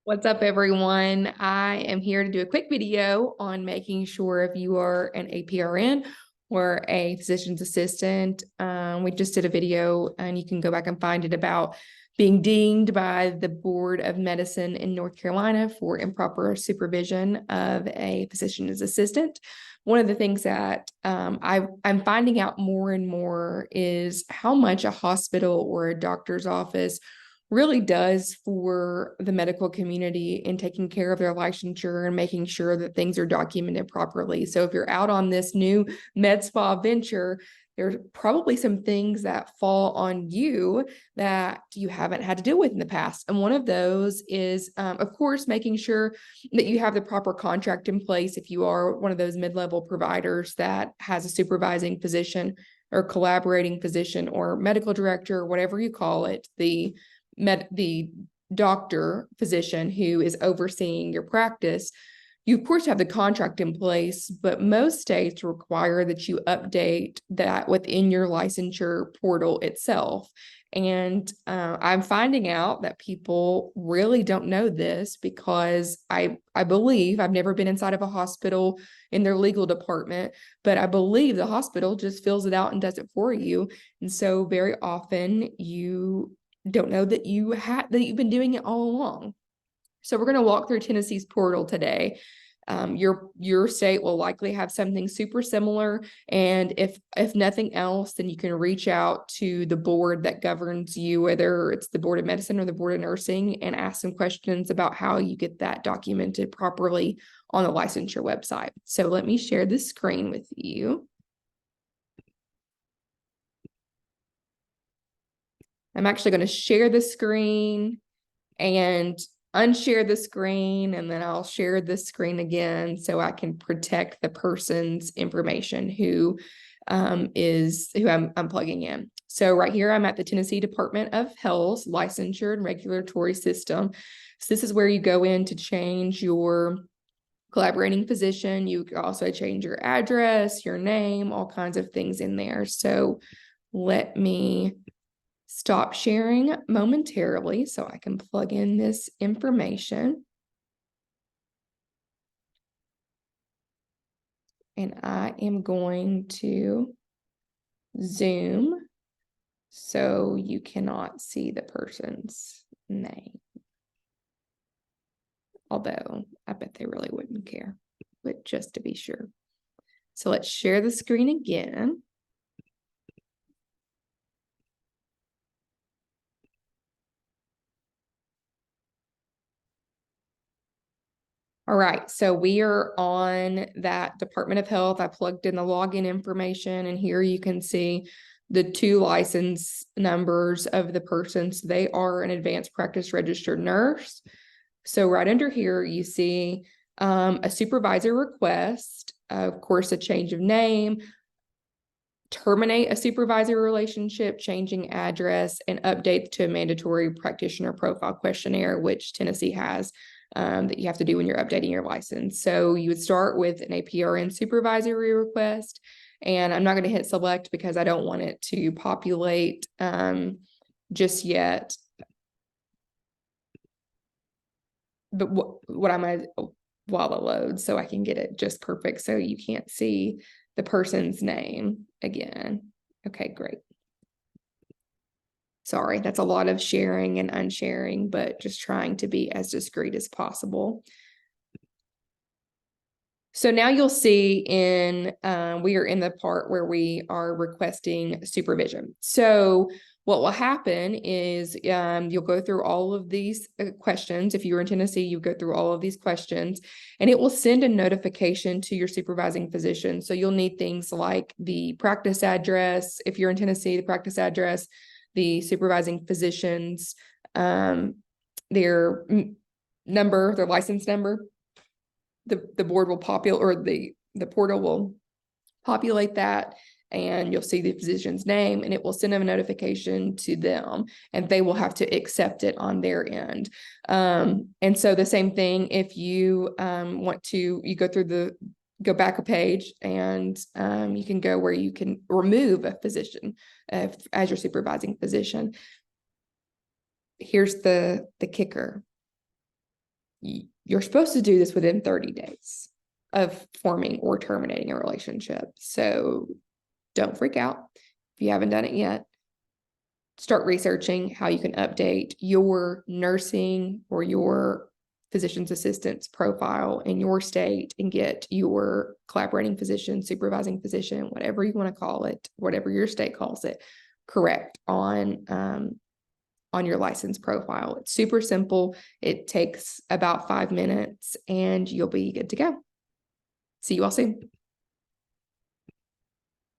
What's up, everyone? I am here to do a quick video on making sure if you are an APRN or a physician's assistant. We just did a video, and you can go back and find it, about being dinged by the Board of Medicine in North Carolina for improper supervision of a physician's assistant. One of the things that I'm finding out more and more is how much a hospital or a doctor's office really does for the medical community in taking care of their licensure and making sure that things are documented properly. So if you're out on this new med spa venture, there's probably some things that fall on you that you haven't had to deal with in the past. And one of those is, of course, making sure that you have the proper contract in place if you are one of those mid-level providers that has a supervising physician or collaborating physician or medical director, or whatever you call it, the doctor physician who is overseeing your practice. You of course have the contract in place, but most states require that you update that within your licensure portal itself. And I'm finding out that people really don't know this, because I believe, I've never been inside of a hospital in their legal department, but I believe the hospital just fills it out and does it for you. And so very often you don't know that you've been doing it all along. So we're going to walk through Tennessee's portal today. Your state will likely have something super similar, and if nothing else, then you can reach out to the board that governs you, whether it's the Board of Medicine or the Board of Nursing, and ask some questions about how you get that documented properly on the licensure website. So let me share this screen with you. I'm actually going to share the screen and unshare the screen, and then I'll share the screen again so I can protect the person's information who I'm plugging in. So right here, I'm at the Tennessee Department of Health's licensure and regulatory system. So this is where you go in to change your collaborating physician. You can also change your address, your name, all kinds of things in there. So let me stop sharing momentarily so I can plug in this information. And I am going to zoom so you cannot see the person's name. Although I bet they really wouldn't care, but just to be sure. So let's share the screen again. All right, so we are on that Department of Health. I plugged in the login information, and here you can see the two license numbers of the person. So they are an advanced practice registered nurse. So right under here, you see a supervisor request, of course, a change of name, terminate a supervisory relationship, changing address, and update to a mandatory practitioner profile questionnaire, which Tennessee has. That you have to do when you're updating your license. So you would start with an APRN supervisory request, and I'm not going to hit select because I don't want it to populate just yet. But what I'm going to, while it loads, so I can get it just perfect so you can't see the person's name again. Okay, great. Sorry, that's a lot of sharing and unsharing, but just trying to be as discreet as possible. So now you'll see we are in the part where we are requesting supervision. So what will happen is you'll go through all of these questions. If you're in Tennessee, you go through all of these questions, and it will send a notification to your supervising physician. So you'll need things like the practice address. If you're in Tennessee, the practice address, the supervising physician's their number, their license number. The board will populate, or the portal will populate that, and you'll see the physician's name, and it will send them a notification to them, and they will have to accept it on their end. And so the same thing, if you want to, you go back a page, and you can go where you can remove a physician as your supervising physician. Here's the kicker. you're supposed to do this within 30 days of forming or terminating a relationship. So don't freak out if you haven't done it yet. Start researching how you can update your nursing or your physician's assistant's profile in your state and get your collaborating physician, supervising physician, whatever you want to call it, whatever your state calls it, correct on your license profile. It's super simple. It takes about 5 minutes and you'll be good to go. See you all soon.